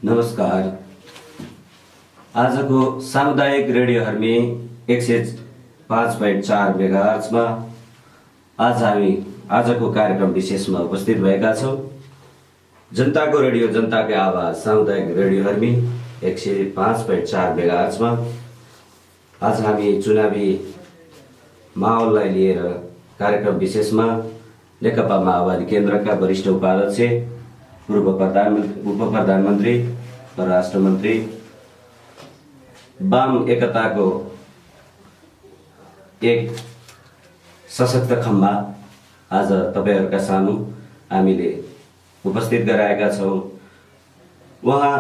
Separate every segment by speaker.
Speaker 1: नमस्कार। आजको सामुदायिक रेडियो हर्मी 105.4 मेगाहर्जमा आज हामी आजको कार्यक्रम विशेषमा उपस्थित भएका छौँ। जनताको रेडियो जनताको आवाज सामुदायिक रेडियो हर्मी 105.4 मेगाहर्जमा आज हामी चुनावी माहौललाई लिएर कार्यक्रम विशेषमा नेकपा माओवादी केन्द्रका वरिष्ठ उपाध्यक्ष, पूर्व उप प्रधानमन्त्री, परराष्ट्र मन्त्री, वाम एकताको एक सशक्त खम्बा आज तपाईहरुका सामु हामीले उपस्थित गराएका छौँ। उहाँ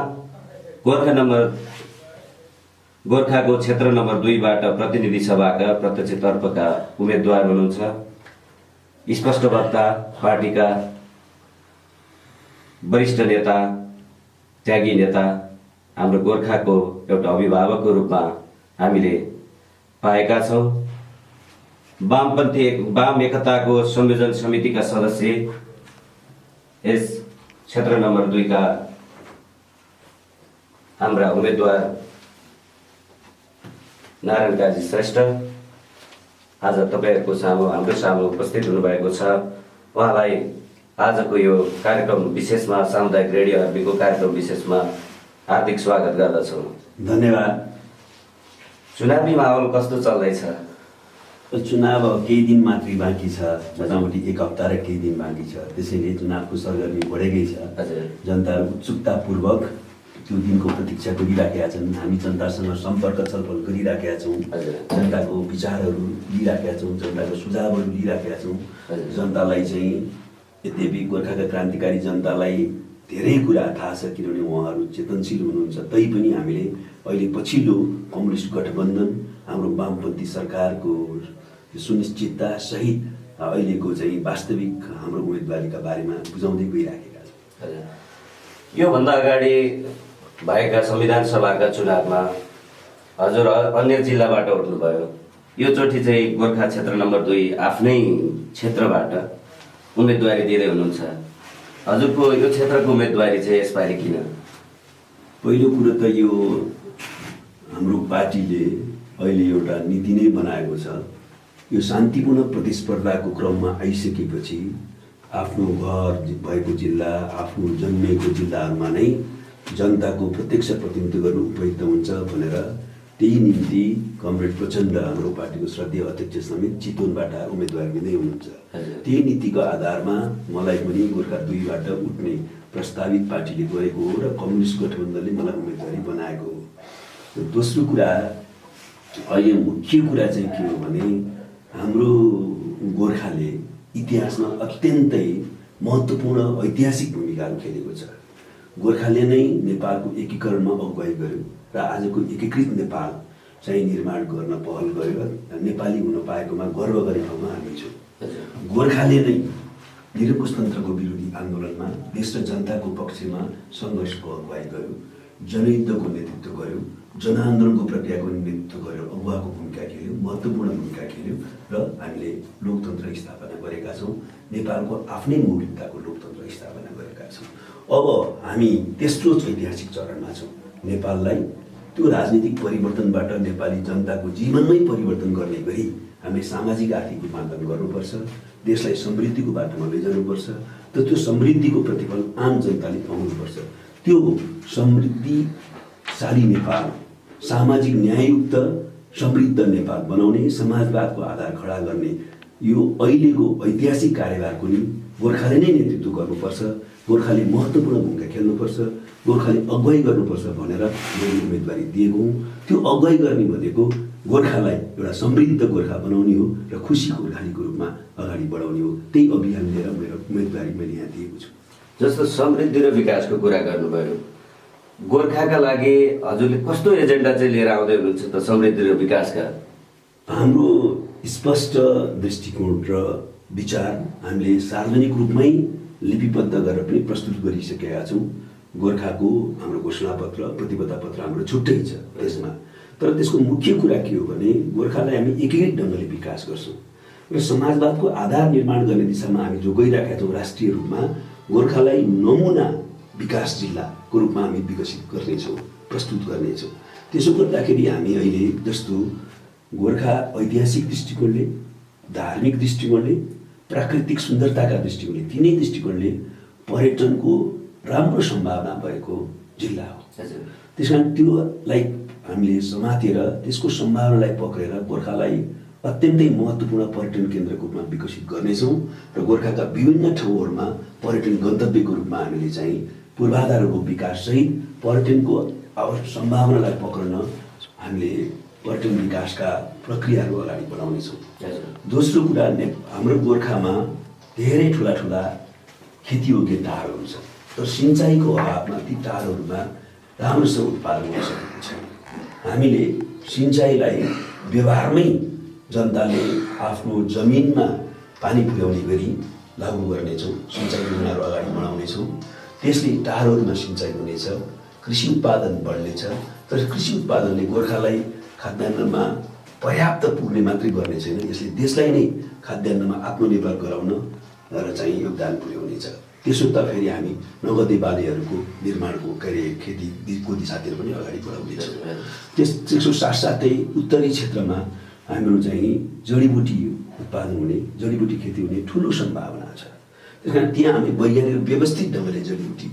Speaker 1: गोर्खाको क्षेत्र नम्बर 2 बाट प्रतिनिधि सभाका प्रत्यक्षतर्फका उम्मेदवार हुनुहुन्छ। स्पष्ट वक्ता, पार्टीका वरिष्ठ नेता, त्यागी नेता, हाम्रो गोर्खाको एउटा अभिभावकको रूपमा हामीले पाएका छौँ। वाम एकताको संयोजन समितिका सदस्य, यस क्षेत्र नम्बर 2 का हाम्रा उम्मेदवार नारायण काजी श्रेष्ठ आज तपाईहरुको सामु हाम्रो सामु उपस्थित हुनुभएको छ। उहाँलाई आजको यो कार्यक्रम विशेषमा सामुदायिक रेडियो हर्मीको कार्यक्रम विशेषमा हार्दिक स्वागत गर्दछौँ।
Speaker 2: धन्यवाद।
Speaker 1: चुनावी माहौल कस्तो चल्दैछ?
Speaker 2: चुनाव केही दिन मात्रै बाँकी छ, मोटामोटी 1 हप्ता र केही दिन बाँकी छ। त्यसैले चुनावको सरगर्मी बढेकै छ। जनताहरू उत्सुकतापूर्वक त्यो दिनको प्रतीक्षा गरिराखेका छन्। हामी जनतासँग सम्पर्क छलफल गरिराखेका छौँ। जनताको विचारहरू लिइराखेका छौँ, जनताको सुझावहरू लिइराखेका छौँ। जनतालाई चाहिँ यद्यपि गोर्खाका क्रान्तिकारी जनतालाई धेरै कुरा थाहा छ, किनभने उहाँहरू चेतनशील हुनुहुन्छ। तैपनि हामीले अहिले पछिल्लो कम्युनिस्ट गठबन्धन, हाम्रो वामपन्थी सरकारको सुनिश्चितता सहित अहिलेको चाहिँ वास्तविक हाम्रो उम्मेदवारीका बारेमा बुझाउँदै गइराखेका छौँ।
Speaker 1: योभन्दा अगाडि भएका संविधान सभाका चुनावमा हजुर अन्य जिल्लाबाट उठ्नुभयो। यो चोटि चाहिँ गोर्खा क्षेत्र नम्बर 2 आफ्नै क्षेत्रबाट उम्मेदवारी दिँदै हुनुहुन्छ। हजुरको यो क्षेत्रको उम्मेदवारी चाहिँ यसपालि किन?
Speaker 2: पहिलो कुरो त यो हाम्रो पार्टीले अहिले एउटा नीति नै बनाएको छ। यो शान्तिपूर्ण प्रतिस्पर्धाको क्रममा आइसकेपछि आफ्नो घर भएको जिल्ला, आफ्नो जन्मिएको जिल्लाहरूमा नै जनताको प्रत्यक्ष प्रतिनिधित्व गर्नु उपयुक्त हुन्छ भनेर त्यही निम्ति कमरेड प्रचण्ड, हाम्रो पार्टीको श्रद्धेय अध्यक्ष समेत चितवनबाट उम्मेदवारी दिँदै हुनुहुन्छ। त्यही नीतिको आधारमा मलाई पनि गोर्खा 2 बाट उठ्ने प्रस्तावित पार्टीले गरेको हो र कम्युनिस्ट गठबन्धनले मलाई उम्मेदवारी बनाएको हो। दोस्रो कुरा, अहिले मुख्य कुरा चाहिँ के हो भने हाम्रो गोर्खाले इतिहासमा अत्यन्तै महत्त्वपूर्ण ऐतिहासिक भूमिकाहरू खेलेको छ। गोर्खाले नै नेपालको एकीकरणमा अगुवाई गर्यो र आजको एकीकृत नेपाल चाहिँ निर्माण गर्न पहल गरेर नेपाली हुन पाएकोमा गर्व गर्ने ठाउँमा हामी छौँ। गोर्खाले नै निरङ्कुशतन्त्रको विरोधी आन्दोलनमा देश र जनताको पक्षमा सङ्घर्षको अगुवाई गर्यो, जनयुद्धको नेतृत्व गर्यो, जनआन्दोलनको प्रक्रियाको नेतृत्व गरेर अगुवाको भूमिका खेल्यो, महत्त्वपूर्ण भूमिका खेल्यो र हामीले लोकतन्त्र स्थापना गरेका छौँ। नेपालको आफ्नै मौलिकताको लोकतन्त्र स्थापना गरेका छौँ। अब हामी तेस्रो ऐतिहासिक चरणमा छौँ। नेपाललाई त्यो राजनीतिक परिवर्तनबाट नेपाली जनताको जीवनमै परिवर्तन गर्ने गरी हामीले सामाजिक आर्थिक रूपान्तरण गर्नुपर्छ, देशलाई समृद्धिको बाटोमा लैजानुपर्छ। त त्यो समृद्धिको प्रतिफल आम जनताले पाउनुपर्छ। त्यो समृद्धिशाली नेपाल, सामाजिक न्याययुक्त समृद्ध नेपाल बनाउने, समाजवादको आधार खडा गर्ने यो अहिलेको ऐतिहासिक कार्यभारको नि गोर्खाले नै नेतृत्व गर्नुपर्छ, गोर्खाले महत्त्वपूर्ण भूमिका खेल्नुपर्छ, गोर्खाले अगुवाई गर्नुपर्छ भनेर मैले उम्मेदवारी दिएको हुँ। त्यो अगुवाई गर्ने भनेको गोर्खालाई एउटा समृद्ध गोर्खा बनाउने हो र खुसी गोर्खालीको रूपमा अगाडि बढाउने हो। त्यही अभियान लिएर मेरो उम्मेदवारी मैले यहाँ दिएको छु।
Speaker 1: जस्तो समृद्धि र विकासको कुरा गर्नुभयो, गोर्खाका लागि हजुरले कस्तो एजेन्डा चाहिँ लिएर आउँदै हुनुहुन्छ त समृद्धि र विकासका?
Speaker 2: हाम्रो स्पष्ट दृष्टिकोण र विचार हामीले सार्वजनिक रूपमै लिपिबद्ध गरेर पनि प्रस्तुत गरिसकेका छौँ। गोर्खाको हाम्रो घोषणापत्र, प्रतिबद्धता पत्र हाम्रो छुट्टै छ त्यसमा। तर त्यसको मुख्य कुरा के हो भने गोर्खालाई हामी एकीकृत ढङ्गले विकास गर्छौँ र समाजवादको आधार निर्माण गर्ने दिशामा हामी जो गइरहेका छौँ राष्ट्रिय रूपमा गोर्खालाई नमुना विकास जिल्ला रूपमा हामी विकसित गर्नेछौँ, प्रस्तुत गर्नेछौँ। त्यसो गर्दाखेरि हामी अहिले जस्तो गोर्खा ऐतिहासिक दृष्टिकोणले, धार्मिक दृष्टिकोणले, प्राकृतिक सुन्दरताका दृष्टिकोणले, तिनै दृष्टिकोणले पर्यटनको राम्रो सम्भावना भएको जिल्ला हो। त्यस कारण त्योलाई हामीले समातेर त्यसको सम्भावनालाई पक्रेर गोर्खालाई अत्यन्तै महत्त्वपूर्ण पर्यटन केन्द्रको रूपमा विकसित गर्नेछौँ र गोर्खाका विभिन्न ठाउँहरूमा पर्यटन गन्तव्यको रूपमा हामीले चाहिँ पूर्वाधारको विकाससहित पर्यटनको सम्भावनालाई पक्रन हामीले पर्यटन विकासका प्रक्रियाहरू अगाडि बढाउनेछौँ। दोस्रो कुरा, हाम्रो गोर्खामा धेरै ठुला ठुला खेतीयोग्य टारहरू छन्, तर सिँचाइको अभावमा ती टारहरूमा राम्रोसँग उत्पादन हुन सकेको छैन। हामीले सिँचाइलाई व्यवहारमै जनताले आफ्नो जमिनमा पानी पुर्याउने गरी लागू गर्नेछौँ, सिँचाइ योजनाहरू अगाडि बढाउनेछौँ। त्यसले टारहरूमा सिँचाइ हुनेछ, कृषि उत्पादन बढ्नेछ। तर कृषि उत्पादनले गोर्खालाई खाद्यान्नमा पर्याप्त पुग्ने मात्रै गर्ने छैन, यसले देशलाई नै खाद्यान्नमा आत्मनिर्भर गराउन र चाहिँ योगदान पुर्याउनेछ। त्यसो त फेरि हामी नगदे बालीहरूको निर्माणको खेतीको दिशातिर पनि अगाडि बढाउनेछौँ। त्यसको साथसाथै उत्तरी क्षेत्रमा हाम्रो चाहिँ जडीबुटी उत्पादन हुने, जडीबुटी खेती हुने ठुलो सम्भावना छ। त्यस कारण त्यहाँ हामी वैज्ञानिक व्यवस्थित ढङ्गले जडीबुटी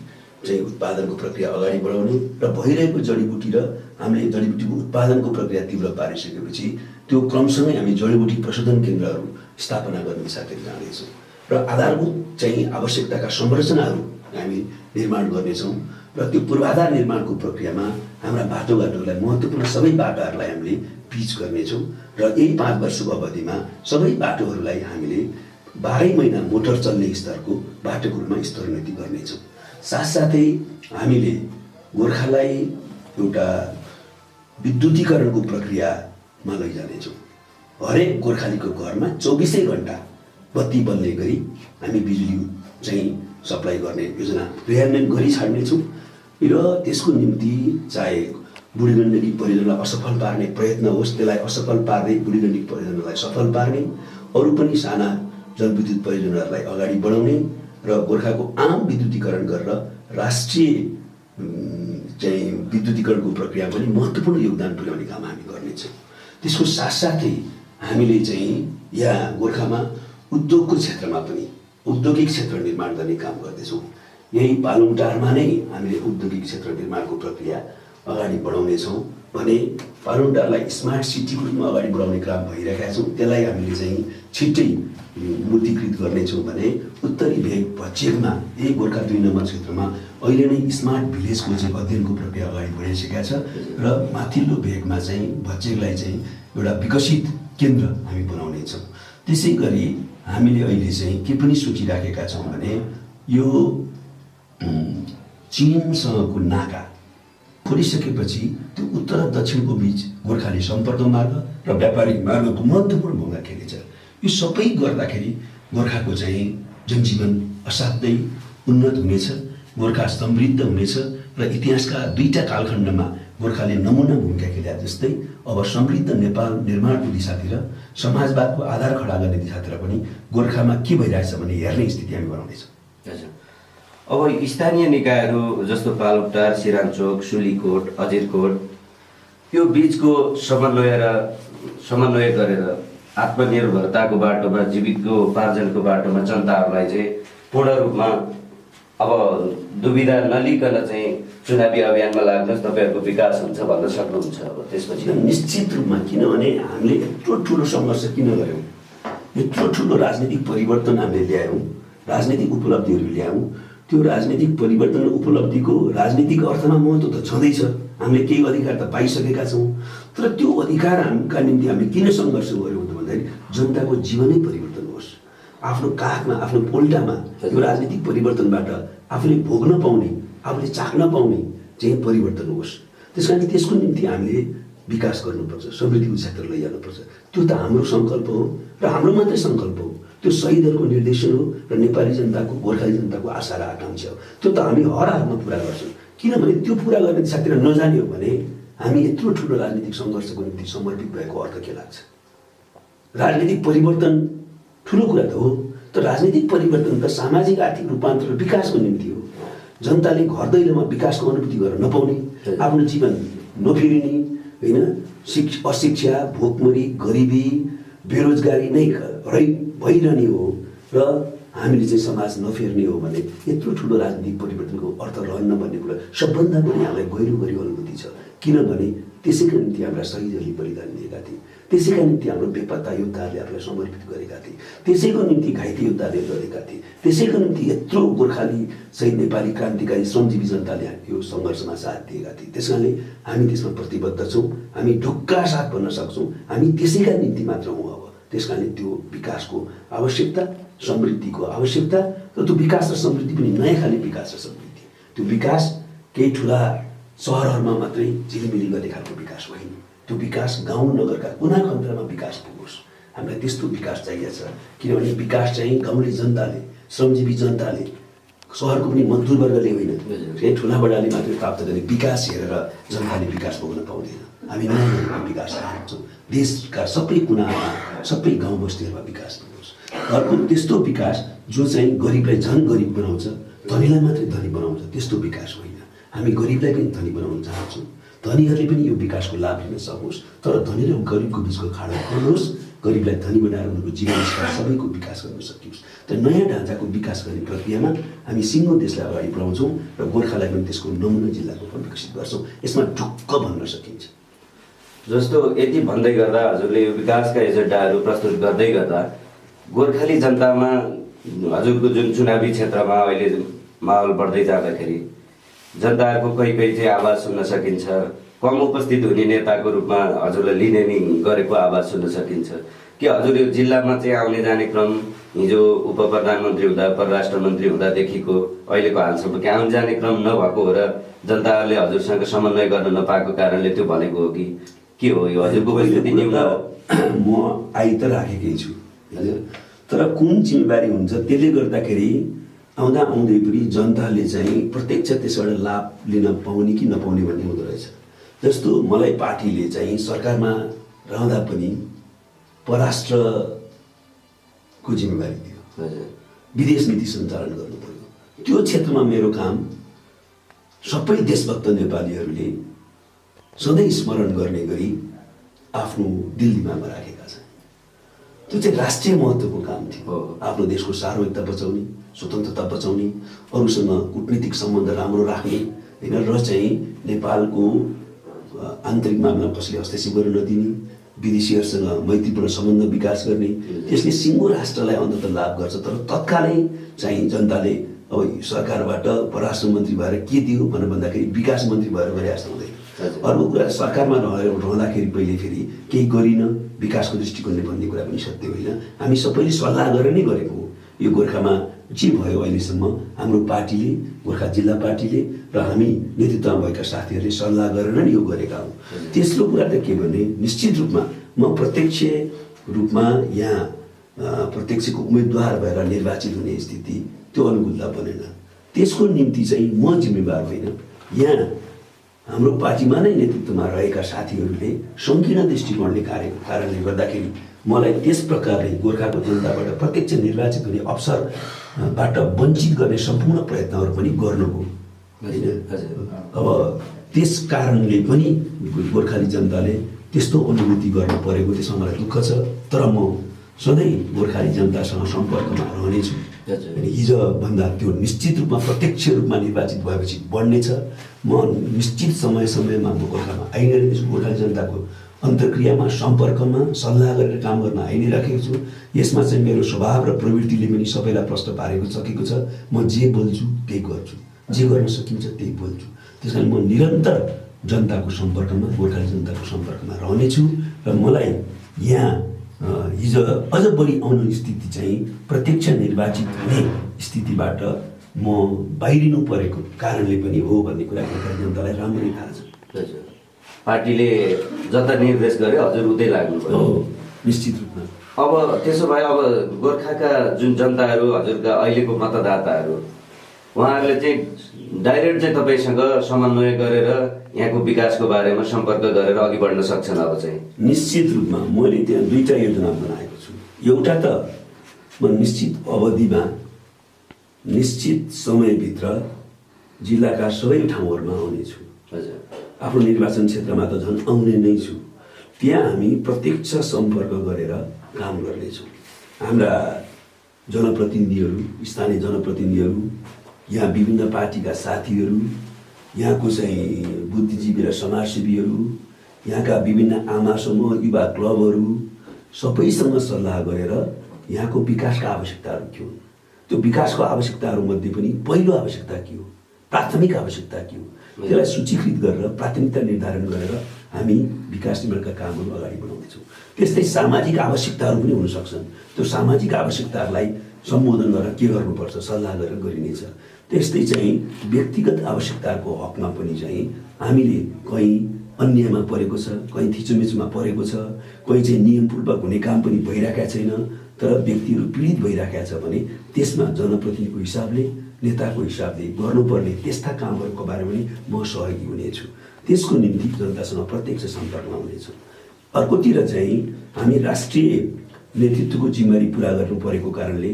Speaker 2: चाहिँ उत्पादनको प्रक्रिया अगाडि बढाउने र भइरहेको जडीबुटी र हामीले जडीबुटीको उत्पादनको प्रक्रिया तीव्र पारिसकेपछि त्यो क्रमसँगै हामी जडीबुटी प्रशोधन केन्द्रहरू स्थापना गर्ने दिशातिर जानेछौँ र आधारभूत चाहिँ आवश्यकताका संरचनाहरू हामी निर्माण गर्नेछौँ र त्यो पूर्वाधार निर्माणको प्रक्रियामा हाम्रा बाटोघाटोलाई महत्त्वपूर्ण सबै बाटाहरूलाई हामीले पिच गर्नेछौँ र यही 5 वर्षको अवधिमा सबै बाटोहरूलाई हामीले 12 महिना मोटर चल्ने स्तरको बाटोको रूपमा स्तरोन्नति गर्नेछौँ। साथसाथै हामीले गोर्खालाई एउटा विद्युतीकरणको प्रक्रियामा लैजानेछौँ। हरेक गोर्खालीको घरमा 24 घण्टा बत्ती बल्ने गरी हामी बिजुली चाहिँ सप्लाई गर्ने योजना क्रियान्वयन गरी छाड्नेछौँ र त्यसको निम्ति चाहे बुढीगण्डकी परियोजनालाई असफल पार्ने प्रयत्न होस्, त्यसलाई असफल पार्दै बुढीगण्डकी परियोजनालाई सफल पार्ने, अरू पनि साना जलविद्युत परियोजनाहरूलाई अगाडि बढाउने र गोर्खाको आम विद्युतीकरण गरेर राष्ट्रिय चाहिँ विद्युतीकरणको प्रक्रिया पनि महत्त्वपूर्ण योगदान पुर्याउने काम हामी गर्नेछौँ। त्यसको साथसाथै हामीले चाहिँ यहाँ गोर्खामा उद्योगको क्षेत्रमा पनि औद्योगिक क्षेत्र निर्माण गर्ने काम गर्दैछौँ। यही पालुङटारमा नै हामीले औद्योगिक क्षेत्र निर्माणको प्रक्रिया अगाडि बढाउनेछौँ भने पालुङटारलाई स्मार्ट सिटीको रूपमा अगाडि बढाउने काम भइरहेका छौँ। त्यसलाई हामीले चाहिँ छिट्टै मूर्तीकृत गर्नेछौँ भने उत्तरी भेग भच्चेकमा यही गोर्खा 2 नम्बर क्षेत्रमा अहिले नै स्मार्ट भिलेजको चाहिँ अध्ययनको प्रक्रिया अगाडि बढिसकेका छ र माथिल्लो भेगमा चाहिँ भच्चेकलाई चाहिँ एउटा विकसित केन्द्र हामी बनाउनेछौँ। त्यसै गरी हामीले अहिले चाहिँ के पनि सोचिराखेका छौँ भने यो चीनसँगको नाका खोलिसकेपछि त्यो उत्तर र दक्षिणको बिच गोर्खाली सम्पर्क मार्ग र व्यापारिक मार्गको महत्त्वपूर्ण भूमिका खेलेछ। यो सबै गर्दाखेरि गोर्खाको चाहिँ जनजीवन असाध्यै उन्नत हुनेछ, गोर्खा समृद्ध हुनेछ र इतिहासका 2टा कालखण्डमा गोर्खाले नमुना भूमिका खेले जस्तै अब समृद्ध नेपाल निर्माणको दिशातिर, समाजवादको आधार खडा गर्ने दिशातिर पनि गोर्खामा के भइरहेछ भने हेर्ने स्थिति हामी बनाउनेछौँ।
Speaker 1: हजुर, अब स्थानीय निकायहरू जस्तो पालुङटार, सिरानचोक, सुलीकोट, अजिरकोट यो बिचको समन्वय गरेर आत्मनिर्भरताको बाटोमा, जीविकोपार्जनको बाटोमा जनताहरूलाई चाहिँ पूर्ण रूपमा अब दुविधा नलिकन चाहिँ चुनावी अभियानमा लाग्नुहोस्, तपाईँहरूको विकास हुन्छ भन्न सक्नुहुन्छ। अब त्यसपछि
Speaker 2: निश्चित रूपमा, किनभने हामीले यत्रो ठुलो सङ्घर्ष किन गऱ्यौँ, यत्रो ठुलो राजनीतिक परिवर्तन हामीले ल्यायौँ, राजनीतिक उपलब्धिहरू ल्यायौँ। त्यो राजनीतिक परिवर्तन उपलब्धिको राजनीतिक अर्थमा महत्त्व त छँदैछ, हामीले केही अधिकार त पाइसकेका छौँ, तर त्यो अधिकारका निम्ति हामीले किन सङ्घर्ष गऱ्यौँ त भन्दाखेरि जनताको जीवनै परिवर्तन होस्, आफ्नो काखमा, आफ्नो पोल्टामा त्यो राजनीतिक परिवर्तनबाट आफूले भोग्न पाउने, आफूले चाख्न पाउने चाहिँ परिवर्तन होस्। त्यस कारण त्यसको निम्ति हामीले विकास गर्नुपर्छ, समृद्धिको क्षेत्र लैजानुपर्छ। त्यो त हाम्रो सङ्कल्प हो र हाम्रो मात्रै सङ्कल्प हो, त्यो शहीदहरूको निर्देशन हो र नेपाली जनताको, गोर्खाली जनताको आशा र आकाङ्क्षा हो। त्यो त हामी हर हालमा पुरा गर्छौँ। किनभने त्यो पुरा गर्ने दिशातिर नजाने हो भने हामी यत्रो ठुलो राजनीतिक सङ्घर्षको निम्ति समर्पित भएको अर्थ के लाग्छ? राजनीतिक परिवर्तन ठुलो कुरा त हो, तर राजनीतिक परिवर्तन त सामाजिक आर्थिक रूपान्तरण विकासको निम्ति हो। जनताले घर दैलोमा विकासको अनुभूति गर्न नपाउने, आफ्नो जीवन नफेरिने, होइन, अशिक्षा, भोकमरी, गरिबी, बेरोजगारी नै भइरहने हो र हामीले चाहिँ समाज नफेर्ने हो भने यत्रो ठुलो राजनीतिक परिवर्तनको अर्थ रहन्न भन्ने कुरा सबभन्दा बढी हामीलाई गहिरो गहिरो अनुभूति छ। किनभने त्यसैका निम्ति हाम्रा शहीदहरूले बलिदान दिएका थिए, त्यसैका निम्ति हाम्रो बेपत्ता योद्धाहरूले आफूलाई समर्पित गरेका थिए, त्यसैको निम्ति घाइते योद्धाले लडेका थिए, त्यसैको निम्ति यत्रो गोर्खाली शहीद नेपाली क्रान्तिकारी श्रमजीवी जनताले यो सङ्घर्षमा साथ दिएका थिए। त्यस कारणले हामी त्यसमा प्रतिबद्ध छौँ, हामी ढुक्का साथ भन्न सक्छौँ, हामी त्यसैका निम्ति मात्र हौँ। अब त्यस कारणले त्यो विकासको आवश्यकता, समृद्धिको आवश्यकता र त्यो विकास र समृद्धि पनि नयाँ खाले विकास र समृद्धि, त्यो विकास केही ठुला सहरहरूमा मात्रै झिलिमिली गर्ने खालको विकास होइन, त्यो विकास गाउँ नगरका कुना खन्द्रमा विकास पुगोस्। हामीलाई त्यस्तो विकास चाहिएको छ। किनभने विकास चाहिँ गाउँले जनताले, श्रमजीवी जनताले, सहरको पनि मजदुरवर्गले होइन, केही ठुला बडाले मात्रै प्राप्त गर्ने विकास हेरेर जनताले विकास भोग्न पाउँदैन। हामी नयाँ विकास चाहन्छौँ, देशका सबै कुनामा, सबै गाउँ बस्तीहरूमा विकास पुगोस्। अर्को त्यस्तो विकास जो चाहिँ गरिबलाई झन् गरिब बनाउँछ, धनीलाई मात्रै धनी बनाउँछ, त्यस्तो विकास होइन। हामी गरिबलाई पनि धनी बनाउन चाहन्छौँ, धनीहरूले पनि यो विकासको लाभ लिन सकोस्, तर धनी र गरिबको बिचको खाडल खोल्नुहोस्, गरिबलाई धनी बनाएर उनीहरूको जीवनस्तर सबैको विकास गर्न सकियोस्। त नयाँ ढाँचाको विकास गर्ने प्रक्रियामा हामी सिङ्गो देशलाई अगाडि बढाउँछौँ र गोर्खालाई पनि त्यसको नमुना जिल्लाको पनि विकसित गर्छौँ। यसमा ढुक्क भन्न सकिन्छ।
Speaker 1: जस्तो यति भन्दै गर्दा हजुरले यो विकासका एजेन्डाहरू प्रस्तुत गर्दै गर्दा गोर्खाली जनतामा हजुरको जुन चुनावी क्षेत्रमा अहिले माहौल बढ्दै जाँदाखेरि जनताहरूको कहीँ चाहिँ आवाज सुन्न सकिन्छ, कम उपस्थित हुने नेताको रूपमा हजुरलाई लिने नि गरेको आवाज सुन्न सकिन्छ कि हजुर यो जिल्लामा चाहिँ आउने जाने क्रम हिजो उप प्रधानमन्त्री हुँदा, परराष्ट्र मन्त्री हुँदादेखिको अहिलेको हालसम्म कि आउने जाने क्रम नभएको हो र जनताहरूले हजुरसँग समन्वय गर्न नपाएको कारणले त्यो भनेको हो कि के हो यो हजुरको उपस्थिति न्यून हो?
Speaker 2: म आइ त राखेकै छु, तर कुन जिम्मेवारी हुन्छ त्यसले गर्दाखेरि आउँदा आउँदै पनि जनताले चाहिँ प्रत्यक्ष त्यसबाट लाभ लिन पाउने कि नपाउने भन्ने हुँदो रहेछ। जस्तो मलाई पार्टीले चाहिँ सरकारमा रहँदा पनि परराष्ट्रको जिम्मेवारी दियो, विदेश नीति सञ्चालन गर्नु पर्यो। त्यो क्षेत्रमा मेरो काम सबै देशभक्त नेपालीहरूले सधैँ स्मरण गर्ने गरी आफ्नो दिल दिमागमा राखेका छन्। त्यो चाहिँ राष्ट्रिय महत्त्वको काम थियो। आफ्नो देशको सार्वभौमिकता बचाउने, स्वतन्त्रता बचाउने, अरूसँग कूटनीतिक सम्बन्ध राम्रो राख्ने, होइन, र चाहिँ नेपालको आन्तरिक मामिला कसैले हस्तक्षेप गर्न नदिने, विदेशीहरूसँग मैत्रीपूर्ण सम्बन्ध विकास गर्ने, त्यसले सिङ्गो राष्ट्रलाई अन्ततः लाभ गर्छ। तर तत्कालै चाहिँ जनताले अब सरकारबाट परराष्ट्र मन्त्री भएर के दियो भनेर भन्दाखेरि विकास मन्त्री भएर गरे जस्तो हुँदैन। अर्को कुरा सरकारमा रहँदाखेरि पहिले फेरि केही गरिन विकासको दृष्टिकोणले भन्ने कुरा पनि सत्य होइन। हामी सबैले सल्लाह गरेर नै गरेको हो। यो गोर्खामा जे भयो अहिलेसम्म हाम्रो पार्टीले, गोर्खा जिल्ला पार्टीले र हामी नेतृत्वमा भएका साथीहरूले सल्लाह गरेर नै यो गरेका हौँ। तेस्रो कुरा त के भने निश्चित रूपमा म प्रत्यक्ष रूपमा यहाँ प्रत्यक्षको उम्मेदवार भएर निर्वाचित हुने स्थिति त्यो अनुकूलता बनेन। त्यसको निम्ति चाहिँ म जिम्मेवार होइन। यहाँ हाम्रो पार्टीमा नै नेतृत्वमा रहेका साथीहरूले सङ्कीर्ण दृष्टिकोणले कारणले गर्दाखेरि मलाई त्यस प्रकारले गोर्खाको जनताबाट प्रत्यक्ष निर्वाचित हुने अवसरबाट वञ्चित गर्ने सम्पूर्ण प्रयत्नहरू पनि गर्नुभयो होइन। अब त्यस कारणले पनि गोर्खाली जनताले त्यस्तो अनुभूति गर्नु परेको त्यसमा मलाई दुःख छ। तर म सधैँ गोर्खाली जनतासँग सम्पर्कमा रहनेछु। हिजोभन्दा त्यो निश्चित रूपमा प्रत्यक्ष रूपमा निर्वाचित भएपछि बढ्नेछ। म निश्चित समयमा म गोर्खामा आइ नै रहेछु। गोर्खाली जनताको अन्तर्क्रियामा, सम्पर्कमा, सल्लाह गरेर काम गर्न आइ नै राखेको छु। यसमा चाहिँ मेरो स्वभाव र प्रवृत्तिले पनि सबैलाई प्रश्न पारेको सकेको छ। म जे बोल्छु त्यही गर्छु, जे गर्न सकिन्छ त्यही बोल्छु। त्यस कारण म निरन्तर जनताको सम्पर्कमा, गोर्खाली जनताको सम्पर्कमा रहनेछु र मलाई यहाँ हिजो अझ बढी आउने स्थिति चाहिँ प्रत्यक्ष निर्वाचित हुने स्थितिबाट म बाहिरिनु परेको कारणले पनि हो भन्ने कुरा गोर्खाली जनतालाई राम्ररी थाहा छ।
Speaker 1: पार्टीले जता निर्देश गरे हजुर उतै लाग्नु पर्यो
Speaker 2: निश्चित रूपमा।
Speaker 1: अब त्यसो भए अब गोर्खाका जुन जनताहरू, हजुरका अहिलेको मतदाताहरू, उहाँहरूले चाहिँ डाइरेक्ट चाहिँ तपाईँसँग समन्वय गरेर यहाँको विकासको बारेमा सम्पर्क गरेर अघि बढ्न सक्छन्। अब चाहिँ
Speaker 2: निश्चित रूपमा मैले त्यहाँ दुईवटा योजना बनाएको छु। एउटा त म निश्चित अवधिमा, निश्चित समयभित्र जिल्लाका सबै ठाउँहरूमा आउनेछु।
Speaker 1: हजुर,
Speaker 2: आफ्नो निर्वाचन क्षेत्रमा त झन् आउने नै छु। त्यहाँ हामी प्रत्यक्ष सम्पर्क गरेर काम गर्नेछौँ। हाम्रा जनप्रतिनिधिहरू, स्थानीय जनप्रतिनिधिहरू, यहाँ विभिन्न पार्टीका साथीहरू, यहाँको चाहिँ बुद्धिजीवी र समाजसेवीहरू, यहाँका विभिन्न आमा समूह, युवा क्लबहरू सबैसँग सल्लाह गरेर यहाँको विकासका आवश्यकताहरू के हुन्, त्यो विकासको आवश्यकताहरूमध्ये पनि पहिलो आवश्यकता के हो, प्राथमिक आवश्यकता के हो, त्यसलाई सूचीकृत गरेर प्राथमिकता निर्धारण गरेर हामी विकास निर्माणका कामहरू अगाडि बढाउँदैछौँ। त्यस्तै सामाजिक आवश्यकताहरू पनि हुन सक्छन्। त्यो सामाजिक आवश्यकताहरूलाई सम्बोधन गरेर के गर्नुपर्छ सल्लाह गरेर गरिनेछ। त्यस्तै चाहिँ व्यक्तिगत आवश्यकताको हकमा पनि चाहिँ हामीले कहीँ अन्यायमा परेको छ, कहीँ थिचोमिचोमा परेको छ, कहीँ चाहिँ नियमपूर्वक हुने काम पनि भइरहेका छैन, तर व्यक्तिहरू पीडित भइरहेका छ भने त्यसमा जनप्रतिनिधिको हिसाबले, नेताको हिसाबले गर्नुपर्ने त्यस्ता कामहरूको बारेमा पनि म सहयोगी हुनेछु। त्यसको निम्ति जनतासँग प्रत्यक्ष सम्पर्कमा हुनेछु। अर्कोतिर चाहिँ हामी राष्ट्रिय नेतृत्वको जिम्मेवारी पुरा गर्नु परेको कारणले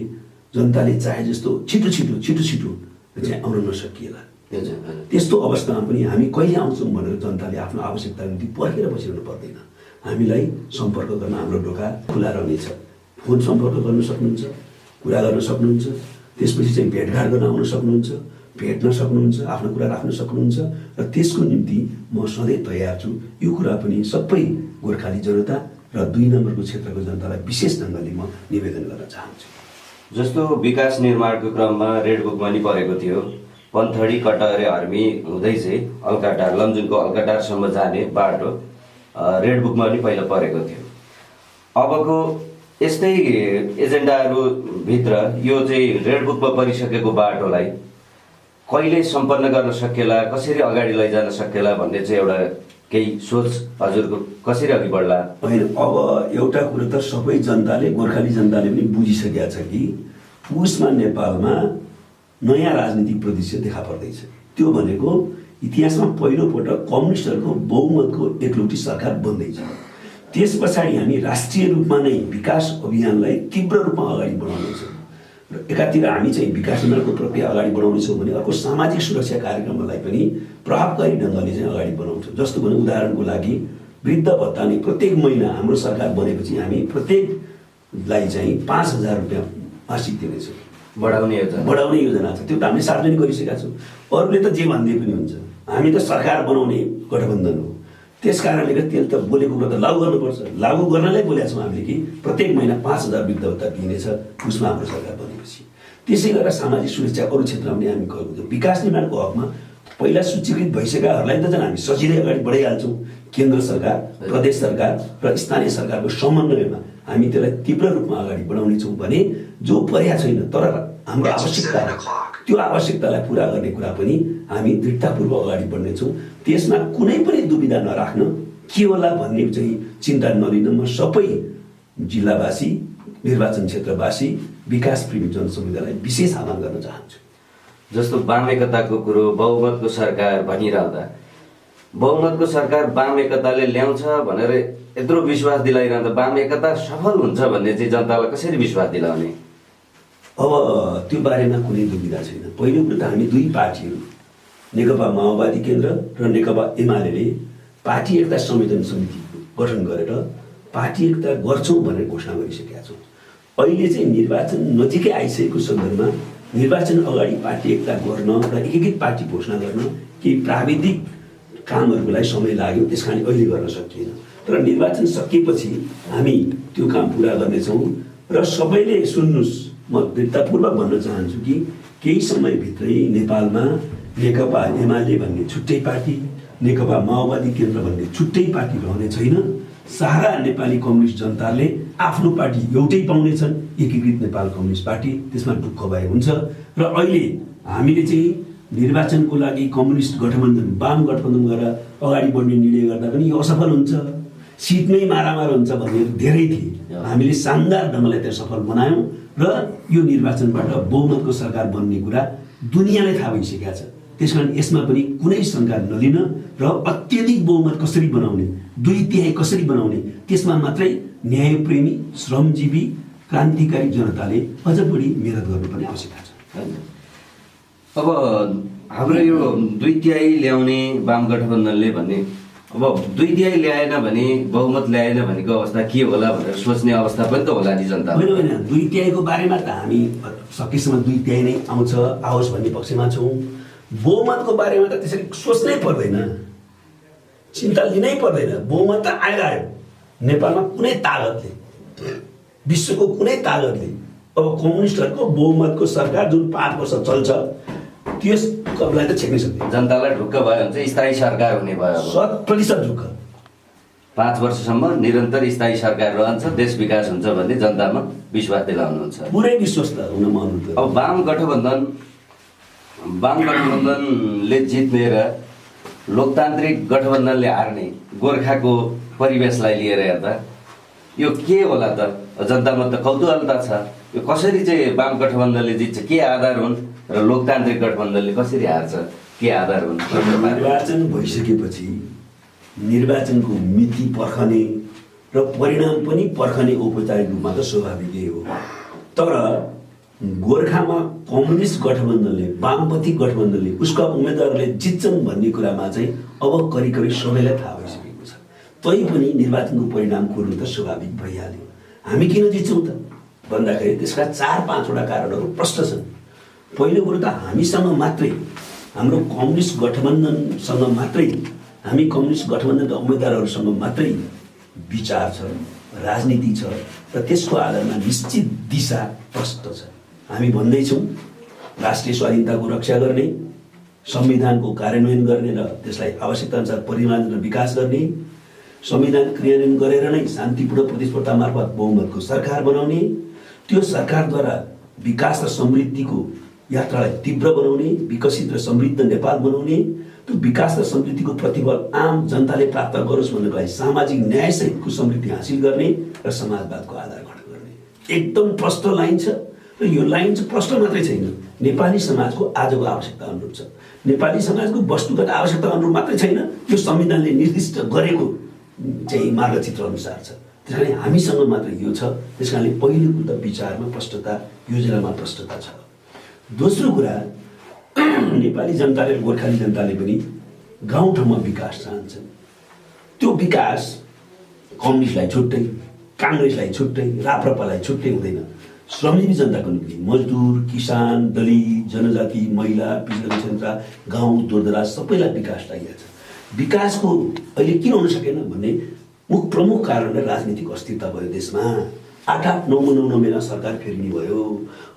Speaker 2: जनताले चाहे जस्तो छिटो चाहिँ आउन नसकिएला। त्यस्तो अवस्थामा पनि हामी कहिले आउँछौँ भनेर जनताले आफ्नो आवश्यकता निम्ति पर्खेर बसिरहनु पर्दैन। हामीलाई सम्पर्क गर्न हाम्रो ढोका खुला रहनेछ। फोन सम्पर्क गर्न सक्नुहुन्छ, कुरा गर्न सक्नुहुन्छ, त्यसपछि चाहिँ भेटघाट गर्न आउन सक्नुहुन्छ, भेट्न सक्नुहुन्छ, आफ्नो कुरा राख्न सक्नुहुन्छ र त्यसको निम्ति म सधैँ तयार छु। यो कुरा पनि सबै गोर्खाली जनता र 2 नम्बरको क्षेत्रको जनतालाई विशेष ढङ्गले म निवेदन गर्न चाहन्छु।
Speaker 1: जस्तो विकास निर्माणको क्रममा रेडबुकमा नि परेको थियो, पन्थडी कटहरे हर्मी हुँदै चाहिँ अलकाटार, लमजुङको अलकाटारसम्म जाने बाटो रेडबुकमा नि पहिला परेको थियो। अबको यस्तै एजेन्डाहरूभित्र यो चाहिँ रेडबुकमा परिसकेको बाटोलाई कहिले सम्पन्न गर्न सकिएला, कसरी अगाडि लैजान सकिएला भन्ने चाहिँ एउटा केही सोच हजुरको कसरी अघि बढ्ला?
Speaker 2: होइन, अब एउटा कुरो त सबै जनताले, गोर्खाली जनताले पनि बुझिसकेका छ कि पुसमा नेपालमा नयाँ राजनीतिक परिदृश्य देखा पर्दैछ। त्यो भनेको इतिहासमा पहिलोपटक कम्युनिस्टहरूको बहुमतको एकलौटी सरकार बन्दैछ। त्यस पछाडि हामी राष्ट्रिय रूपमा नै विकास अभियानलाई तीव्र रूपमा अगाडि बढाउनेछौँ र एकातिर हामी चाहिँ विकास निर्माणको प्रक्रिया अगाडि बढाउनेछौँ भने अर्को सामाजिक सुरक्षा कार्यक्रमलाई पनि प्रभावकारी ढङ्गले चाहिँ अगाडि बढाउँछौँ। जस्तो भने उदाहरणको लागि वृद्ध भत्ता नै प्रत्येक महिना हाम्रो सरकार बनेपछि हामी प्रत्येकलाई चाहिँ 5,000 रुपियाँ मासिक दिनेछौँ। बढाउने योजना छ, त्यो त हामीले सार्वजनिक गरिसकेका छौँ। अरूले त जे भन्दै पनि हुन्छ, हामी त सरकार बनाउने गठबन्धन हो। त्यस कारणले गर्दा त्यसले त बोलेको कुरा त लागू गर्नुपर्छ। लागू गर्नलाई बोलेका छौँ हामीले कि प्रत्येक महिना 5,000 वृद्ध भत्ता दिइनेछ उसमा हाम्रो सरकार बनेपछि। त्यसै गरेर सामाजिक सुरक्षा अरू क्षेत्रमा पनि हामी गरेको छौँ। विकास निर्माणको हकमा पहिला सूचीकृत भइसकेकाहरूलाई त झन् हामी सजिलै अगाडि बढाइहाल्छौँ। केन्द्र सरकार, प्रदेश सरकार र स्थानीय सरकारको समन्वयमा हामी त्यसलाई तीव्र रूपमा अगाडि बढाउनेछौँ भने जो पर्या छैन तर हाम्रो आवश्यकता, त्यो आवश्यकतालाई पुरा गर्ने कुरा पनि हामी दृढतापूर्वक अगाडि बढ्नेछौँ। त्यसमा कुनै पनि दुविधा नराख्न, के होला भन्ने चाहिँ चिन्ता नलिन म सबै जिल्लावासी, निर्वाचन क्षेत्रवासी, विकास प्रेमी जनसमुदायलाई विशेष आह्वान गर्न चाहन्छु।
Speaker 1: जस्तो वाम एकताको कुरो, बहुमतको सरकार भनिरहँदा बहुमतको सरकार वाम एकताले ल्याउँछ भनेर यत्रो विश्वास दिलाइरहँदा वाम एकता सफल हुन्छ भन्ने चाहिँ जनतालाई कसरी विश्वास दिलाउने?
Speaker 2: अब त्यो बारेमा कुनै दुविधा छैन। पहिलो कुरो त हामी 2 पार्टीहरू, नेकपा माओवादी केन्द्र र नेकपा एमाले पार्टी एकता संयोजन समिति गठन गरेर पार्टी एकता गर्छौँ भनेर घोषणा गरिसकेका छौँ। अहिले चाहिँ निर्वाचन नजिकै आइसकेको सन्दर्भमा निर्वाचन अगाडि पार्टी एकता गर्न र एकीकृत पार्टी घोषणा गर्न केही प्राविधिक कामहरूको लागि समय लाग्यो, त्यस कारण अहिले गर्न सकिएन। तर निर्वाचन सकिएपछि हामी त्यो काम पुरा गर्नेछौँ र सबैले सुन्नुहोस्, म दृढतापूर्वक भन्न चाहन्छु कि केही समयभित्रै नेपालमा नेकपा एमाले भन्ने छुट्टै पार्टी, नेकपा माओवादी केन्द्र भन्ने छुट्टै पार्टी रहने छैन। सारा नेपाली कम्युनिस्ट जनताले आफ्नो पार्टी एउटै पाउनेछन्, एकीकृत नेपाल कम्युनिस्ट पार्टी। त्यसमा दुःख भए हुन्छ र अहिले हामीले चाहिँ निर्वाचनको लागि कम्युनिस्ट गठबन्धन, वाम गठबन्धन गरेर अगाडि बढ्ने निर्णय गर्दा पनि यो असफल हुन्छ, सिटमै मारामार हुन्छ भन्ने धेरै थिए। हामीले शानदार ढङ्गले त्यो सफल बनायौँ र यो निर्वाचनबाट बहुमतको सरकार बन्ने कुरा दुनियाँलाई थाहा भइसकेको छ। त्यसकारण यसमा पनि कुनै शङ्का नलिन र अत्यधिक बहुमत कसरी बनाउने, 2/3 कसरी बनाउने, त्यसमा मात्रै न्यायप्रेमी, श्रमजीवी, क्रान्तिकारी जनताले अझ बढी मेहनत गर्नुपर्ने आवश्यकता छ।
Speaker 1: अब हाम्रो यो 2/3 ल्याउने वाम गठबन्धनले भन्ने अब 2/3 ल्याएन भने बहुमत ल्याएन भनेको अवस्था के होला भनेर सोच्ने अवस्था पनि त होला नि जनता।
Speaker 2: होइन 2/3 को बारेमा त हामी सकेसम्म 2/3 नै आओस् भन्ने पक्षमा छौँ। बहुमतको बारेमा त त्यसरी सोच्नै पर्दैन, चिन्ता लिनै पर्दैन। बहुमत त आयो। नेपालमा कुनै तागतले, विश्वको कुनै तागतले अब कम्युनिस्टहरूको बहुमतको सरकार जुन 5 वर्ष चल्छ त्यसलाई त छेक्नै सक्दैन।
Speaker 1: जनतालाई ढुक्क भयो भने चाहिँ स्थायी सरकार हुने भयो।
Speaker 2: 100% ढुक्क।
Speaker 1: 5 वर्षसम्म निरन्तर स्थायी सरकार रहन्छ, देश विकास हुन्छ भन्ने जनतामा विश्वास दिलाउनुहुन्छ।
Speaker 2: पुरै विश्वास त हुन मन हुन्छ।
Speaker 1: अब वाम गठबन्धनले जित्ने र लोकतान्त्रिक गठबन्धनले हार्ने गोर्खाको परिवेशलाई लिएर हेर्दा यो के होला त? जनतामा त कौतूहलता छ, यो कसरी चाहिँ वाम गठबन्धनले जित्छ, के आधार हुन् र लोकतान्त्रिक गठबन्धनले कसरी हार्छ, के आधार हुन्?
Speaker 2: निर्वाचन भइसकेपछि निर्वाचनको मिति पर्खने र परिणाम पनि पर्खने औपचारिक रूपमा त स्वाभाविकै हो। तर गोर्खामा कम्युनिस्ट गठबन्धनले, वामपन्थी गठबन्धनले उसका उम्मेदवारले जित्छन् भन्ने कुरामा चाहिँ अब करिब सबैलाई थाहा भइसकेको छ। तैपनि निर्वाचनको परिणाम खोज्नु त स्वाभाविक भइहाल्यो। हामी किन जित्छौँ त भन्दाखेरि त्यसका 4-5वटा कारणहरू प्रष्ट छन्। पहिलो कुरो त हामीसँग मात्रै, हाम्रो कम्युनिस्ट गठबन्धनसँग मात्रै, हामी कम्युनिस्ट गठबन्धनका उम्मेदवारहरूसँग मात्रै विचार छ, राजनीति छ र त्यसको आधारमा निश्चित दिशा प्रष्ट छ। हामी भन्दैछौँ राष्ट्रिय स्वाधीनताको रक्षा गर्ने, संविधानको कार्यान्वयन गर्ने र त्यसलाई आवश्यकताअनुसार परिमार्जन र विकास गर्ने, संविधान क्रियान्वयन गरेर नै शान्तिपूर्ण प्रतिस्पर्धा मार्फत बहुमतको सरकार बनाउने, त्यो सरकारद्वारा विकास र समृद्धिको यात्रालाई तीव्र बनाउने, विकसित र समृद्ध नेपाल बनाउने, त्यो विकास र समृद्धिको प्रतिफल आम जनताले प्राप्त गरोस् भन्नको लागि सामाजिक न्यायसहितको समृद्धि हासिल गर्ने र समाजवादको आधार गठन गर्ने। एकदम प्रष्ट लाइन छ र यो लाइन चाहिँ प्रष्ट मात्रै छैन, नेपाली समाजको आजको आवश्यकता अनुरूप छ। नेपाली समाजको वस्तुगत आवश्यकता अनुरूप मात्रै छैन, यो संविधानले निर्दिष्ट गरेको चाहिँ मार्गचित्र अनुसार छ। त्यस कारण हामीसँग मात्र यो छ। त्यस कारणले पहिलो कुरो त विचारमा प्रष्टता, योजनामा प्रष्टता छ। दोस्रो कुरा, नेपाली जनताले, गोर्खाली जनताले पनि गाउँ ठाउँमा विकास चाहन्छन्। त्यो विकास कम्युनिस्टलाई छुट्टै, काङ्ग्रेसलाई छुट्टै, राप्रपालाई छुट्टै हुँदैन। श्रमजीवी जनताको निम्ति मजदुर, किसान, दलित, जनजाति, महिला, पिछडित क्षेत्र, गाउँ, दूरदराज सबैलाई विकास चाहिएको छ। विकासको अहिले किन हुन सकेन भन्ने प्रमुख कारण राजनीतिक अस्थिरता भयो देशमा। 8-8, 9-9 महिना सरकार फेरिने भयो।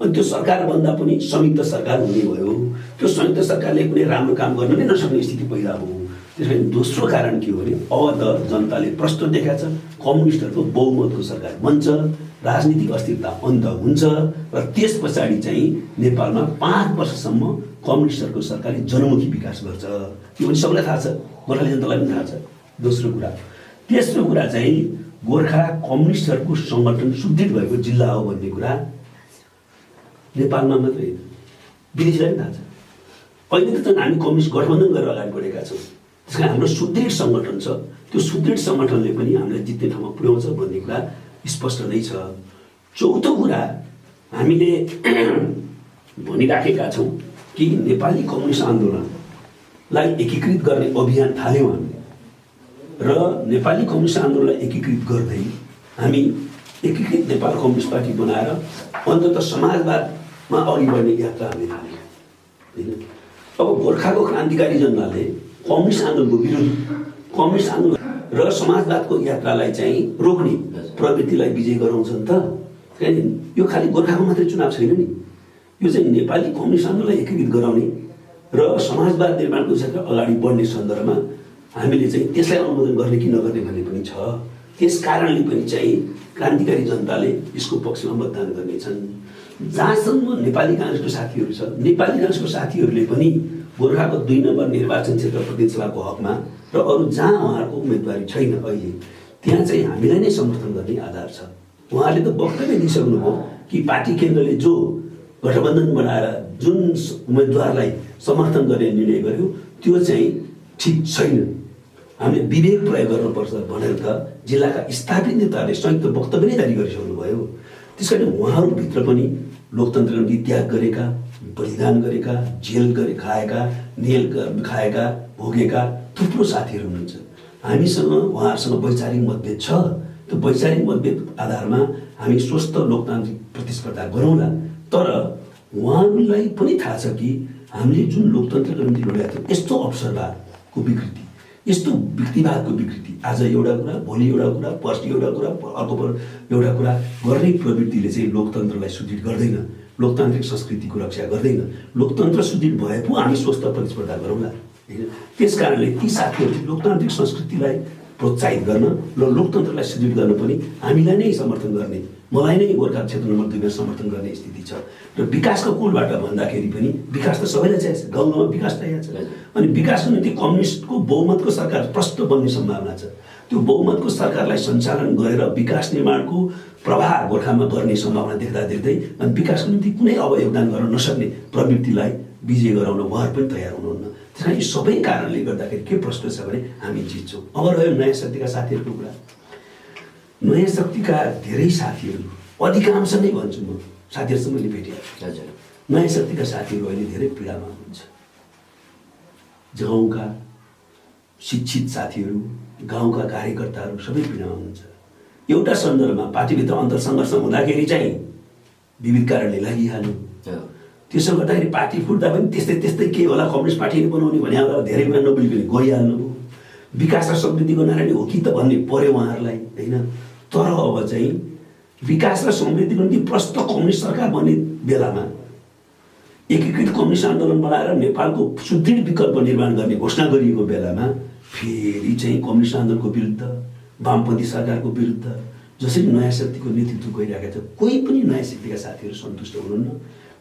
Speaker 2: अनि त्यो सरकार भन्दा पनि संयुक्त सरकार हुने भयो। त्यो संयुक्त सरकारले कुनै राम्रो काम गर्न नै नसक्ने स्थिति पैदा हो। त्यसैले दोस्रो कारण के हो भने अब त जनताले प्रष्ट देखाएको छ, कम्युनिस्टहरूको बहुमतको सरकार बन्छ, राजनीतिक अस्थिरता अन्त हुन्छ र त्यस पछाडि चाहिँ नेपालमा 5 वर्षसम्म कम्युनिस्टहरूको सरकारले जनमुखी विकास गर्छ। यो पनि सबैलाई थाहा छ, गोर्खाली जनतालाई पनि थाहा छ। दोस्रो कुरा, तेस्रो कुरा चाहिँ गोर्खा कम्युनिस्टहरूको सङ्गठन सुदृढ भएको जिल्ला हो भन्ने कुरा नेपालमा मात्रै होइन, विदेशीलाई पनि थाहा छ। अहिले त झन् हामी कम्युनिस्ट गठबन्धन गरेर अगाडि बढेका छौँ। त्यस कारण हाम्रो सुदृढ सङ्गठन छ, त्यो सुदृढ सङ्गठनले पनि हामीलाई जित्ने ठाउँमा पुर्याउँछ भन्ने कुरा स्पष्ट नै छ। चौथो कुरा, हामीले भनिराखेका छौँ कि नेपाली कम्युनिस्ट आन्दोलनलाई एकीकृत गर्ने अभियान थाल्यौँ हामीले र नेपाली कम्युनिस्ट आन्दोलनलाई एकीकृत गर्दै हामी एकीकृत नेपाल कम्युनिस्ट पार्टी बनाएर अन्ततः समाजवादमा अघि बढ्ने यात्रा हामीले थाल्यौँ होइन। अब गोर्खाको क्रान्तिकारी जनताले कम्युनिस्ट आन्दोलनको विरुद्ध, कम्युनिस्ट आन्दोलन र समाजवादको यात्रालाई चाहिँ रोक्ने प्रवृत्तिलाई विजय गराउँछ नि त। यो खालि गोर्खाको मात्रै चुनाव छैन नि, यो चाहिँ नेपाली कम्युनिस्ट आन्दोलनलाई एकीकृत गराउने र समाजवाद निर्माणको क्षेत्र अगाडि बढ्ने सन्दर्भमा हामीले चाहिँ त्यसलाई अनुमोदन गर्ने कि नगर्ने भन्ने पनि छ। त्यस कारणले पनि चाहिँ क्रान्तिकारी जनताले यसको पक्षमा मतदान गर्नेछन्। जहाँसम्म नेपाली काङ्ग्रेसको साथीहरू छ, नेपाली काङ्ग्रेसको साथीहरूले पनि गोर्खाको 2 नम्बर निर्वाचन क्षेत्र प्रतिनिधि सभाको हकमा र अरू जहाँ उहाँहरूको उम्मेदवारी छैन अहिले त्यहाँ चाहिँ हामीलाई नै समर्थन गर्ने आधार छ। उहाँले त वक्तव्य दिइसक्नुभयो कि पार्टी केन्द्रले जो गठबन्धन बनाएर जुन उम्मेदवारलाई समर्थन गर्ने निर्णय गर्यो त्यो चाहिँ ठिक छैन, हामीले विवेक प्रयोग गर्नुपर्छ भनेर त जिल्लाका स्थापित नेताहरूले संयुक्त वक्तव्य नै जारी गरिसक्नुभयो। त्यसकारण उहाँहरूभित्र पनि लोकतन्त्रको निधि त्याग गरेका, बलिदान गरेका, जेल खाएका, नेल खाएका, भोगेका थुप्रो साथीहरू हुनुहुन्छ। हामीसँग उहाँहरूसँग वैचारिक मतभेद छ। त्यो वैचारिक मतभेद आधारमा हामी स्वस्थ लोकतान्त्रिक प्रतिस्पर्धा गरौँला। तर उहाँहरूलाई पनि थाहा छ कि हामीले जुन लोकतन्त्रको निम्ति लडेका थियौँ, यस्तो अवसरवादको विकृति, यस्तो व्यक्तिवादको विकृति, आज एउटा कुरा, भोलि एउटा कुरा, पर्सि एउटा कुरा, अर्को एउटा कुरा गर्ने प्रवृत्तिले चाहिँ लोकतन्त्रलाई सुदृढ गर्दैन, लोकतान्त्रिक संस्कृतिको रक्षा गर्दैन। लोकतन्त्र सुदृढ भए पो हामी स्वस्थ प्रतिस्पर्धा गरौँला होइन। त्यस कारणले ती साथीहरूले लोकतान्त्रिक संस्कृतिलाई प्रोत्साहित गर्न र लोकतन्त्रलाई सुदृढ गर्न पनि हामीलाई नै समर्थन गर्ने, मलाई नै गोर्खा क्षेत्र नम्बर 2 मा समर्थन गर्ने स्थिति छ। र विकासको कुलबाट भन्दाखेरि पनि विकास त सबैलाई चाहिन्छ, गाउँ गाउँमा विकास चाहिन्छ। अनि विकासको निम्ति कम्युनिस्टको बहुमतको सरकार प्रष्ट बन्ने सम्भावना छ। त्यो बहुमतको सरकारलाई सञ्चालन गरेर विकास निर्माणको प्रवाह गोर्खामा गर्ने सम्भावना देख्दै अनि विकासको निम्ति कुनै अब योगदान गर्न नसक्ने प्रवृत्तिलाई विजय गराउन उहाँहरू पनि तयार हुनुहुन्न। त्यसमा यी सबै कारणले गर्दाखेरि के प्रश्न छ भने हामी जित्छौँ। अब रह्यो नयाँ शक्तिका साथीहरूको कुरा। नयाँ शक्तिका धेरै साथीहरू, अधिकांश नै भन्छु म, साथीहरूसँग मैले भेटेँ।
Speaker 1: हजुर,
Speaker 2: नयाँ शक्तिका साथीहरू अहिले धेरै पीडामा हुनुहुन्छ। गाउँका शिक्षित साथीहरू, गाउँका कार्यकर्ताहरू सबै पीडामा हुनुहुन्छ। एउटा सन्दर्भमा पार्टीभित्र अन्तरसङ्घर्ष हुँदाखेरि चाहिँ विविध कारणले लागिहाल्यो। त्यसो गर्दाखेरि पार्टी फुट्दा पनि त्यस्तै के होला, कम्युनिस्ट पार्टी बनाउने भने होला, धेरै कुरा नबुझिकन गइहाल्नु। विकास र समृद्धिको नारायण हो कि त भन्ने पर्यो उहाँहरूलाई होइन। तर अब चाहिँ विकास र समृद्धिको निम्ति प्रष्ट कम्युनिस्ट सरकार बन्ने बेलामा एकीकृत कम्युनिस्ट आन्दोलन बनाएर नेपालको सुदृढ विकल्प निर्माण गर्ने घोषणा गरिएको बेलामा फेरि चाहिँ कम्युनिस्ट आन्दोलनको विरुद्ध, वामपन्थी सरकारको विरुद्ध जसरी नयाँ शक्तिको नेतृत्व गरिरहेका छ, कोही पनि नयाँ शक्तिका साथीहरू सन्तुष्ट हुनुहुन्न,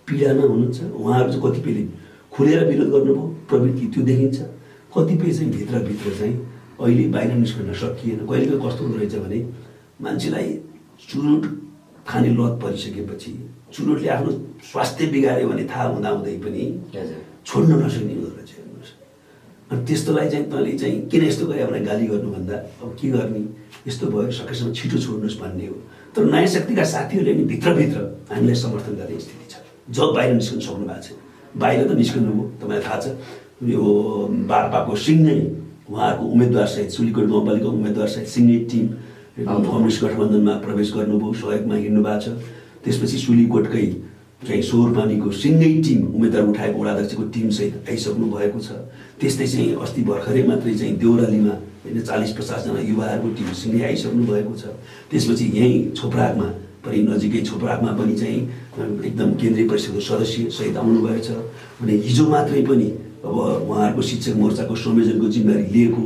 Speaker 2: पीडामा हुनुहुन्छ। उहाँहरू चाहिँ कतिपयले खुलेर विरोध गर्नुभयो, प्रवृत्ति त्यो देखिन्छ। कतिपय चाहिँ भित्रभित्र चाहिँ अहिले बाहिर निस्कन सकिएन। कहिलेकाहीँ कस्तो हुँदो रहेछ भने मान्छेलाई चुरोट खाने लत परिसकेपछि चुरोटले आफ्नो स्वास्थ्य बिगार्यो भने थाहा हुँदाहुँदै पनि छोड्न नसक्ने हुँदो रहेछ। हेर्नुहोस्, अनि त्यस्तोलाई चाहिँ तैँले चाहिँ किन यस्तो गरे भनेर गाली गर्नुभन्दा अब के गर्ने, यस्तो भयो, सकेसम्म छिटो छोड्नुहोस् भन्ने हो। तर नयाँ शक्तिका साथीहरूले नि भित्रभित्र हामीलाई समर्थन गर्ने स्थिति छ। जब बाहिर निस्कन सक्नु भएको छैन, बाहिर त निस्कनु हो, तपाईँलाई थाहा छ। यो बारपाको सिङ्गै उहाँहरूको उम्मेदवारसहित, सुलीकोट गाउँपालिका उम्मेदवारसहित सिङ्गै टिम कम्युनिस्ट गठबन्धनमा प्रवेश गर्नुभयो, सहयोगमा हिँड्नु भएको छ। त्यसपछि सुलीकोटकै चाहिँ सोरपानीको सिङ्गै टिम उम्मेदवार उठाएको वडाध्यक्षको टिमसहित आइसक्नु भएको छ। त्यस्तै चाहिँ अस्ति भर्खरै मात्रै चाहिँ देउरालीमा होइन 40-50 जना युवाहरूको टिम सिङ्गै आइसक्नु भएको छ। त्यसपछि यहीँ छोप्राकमा पनि, नजिकै छोप्राकमा पनि चाहिँ एकदम केन्द्रीय परिषदको सदस्य सहित आउनुभएको छ। अनि हिजो मात्रै पनि अब उहाँहरूको शिक्षक मोर्चाको संयोजनको जिम्मेवारी लिएको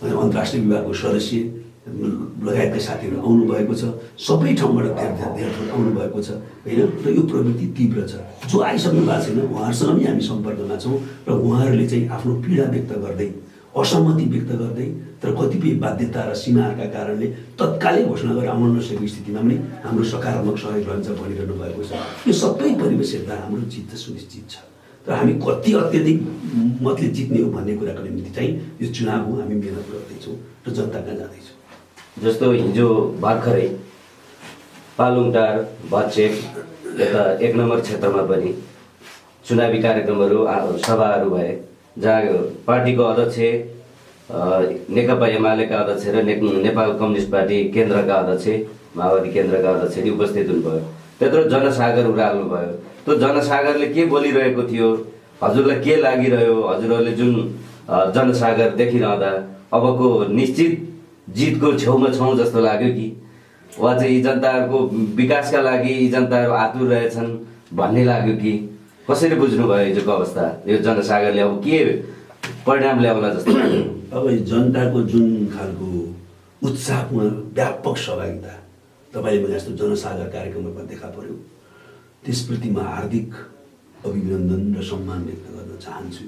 Speaker 2: अन्तर्राष्ट्रिय विभागको सदस्य लगायतका साथीहरू आउनुभएको छ। सबै ठाउँबाट धेरै आउनुभएको छ होइन। र यो प्रवृत्ति तीव्र छ। जो आइसक्नु भएको छैन उहाँहरूसँग पनि हामी सम्पर्कमा छौँ र उहाँहरूले चाहिँ आफ्नो पीडा व्यक्त गर्दै, असहमति व्यक्त गर्दै, तर कतिपय बाध्यता र सीमाहरूका कारणले तत्कालै घोषणा गरेर आउन नसकेको स्थितिमा पनि हाम्रो सकारात्मक सहयोग रहन्छ भनिरहनु भएको छ। यो सबै परिवेश हेर्दा हाम्रो जित सुनिश्चित छ। तर हामी कति अत्यधिक मतले जित्ने हो भन्ने कुराको निम्ति चाहिँ यो चुनाव हो, हामी मेहनत गर्दैछौँ र जनता कहाँ जाँदैछौँ।
Speaker 1: जस्तो हिजो भर्खरै पालुङटार, भचेक यता 1 नम्बर क्षेत्रमा पनि चुनावी कार्यक्रमहरू, सभाहरू भए, जहाँ पार्टीको अध्यक्ष, नेकपा एमालेका अध्यक्ष र नेपाल कम्युनिस्ट पार्टी केन्द्रका अध्यक्ष, माओवादी केन्द्रका अध्यक्षले उपस्थित हुनुभयो। त्यत्रो जनसागर उराल्नुभयो। त्यो जनसागरले के बोलिरहेको थियो, हजुरलाई के लागिरह्यो, हजुरहरूले जुन जनसागर देखिरहँदा अबको निश्चित जितको छेउमा छौँ जस्तो लाग्यो कि वा चाहिँ यी जनताहरूको विकासका लागि यी जनताहरू आतुर रहेछन् भन्ने लाग्यो कि कसरी बुझ्नुभयो हिजोको अवस्था? यो जनसागरले अब के परिणाम ल्याउला जस्तो लाग्यो?
Speaker 2: अब जनताको जुन खालको उत्साहपूर्ण व्यापक सहभागिता तपाईँले भने जस्तो जनसागर कार्यक्रममा देखा पर्यो, त्यसप्रति म हार्दिक अभिनन्दन र सम्मान व्यक्त गर्न चाहन्छु।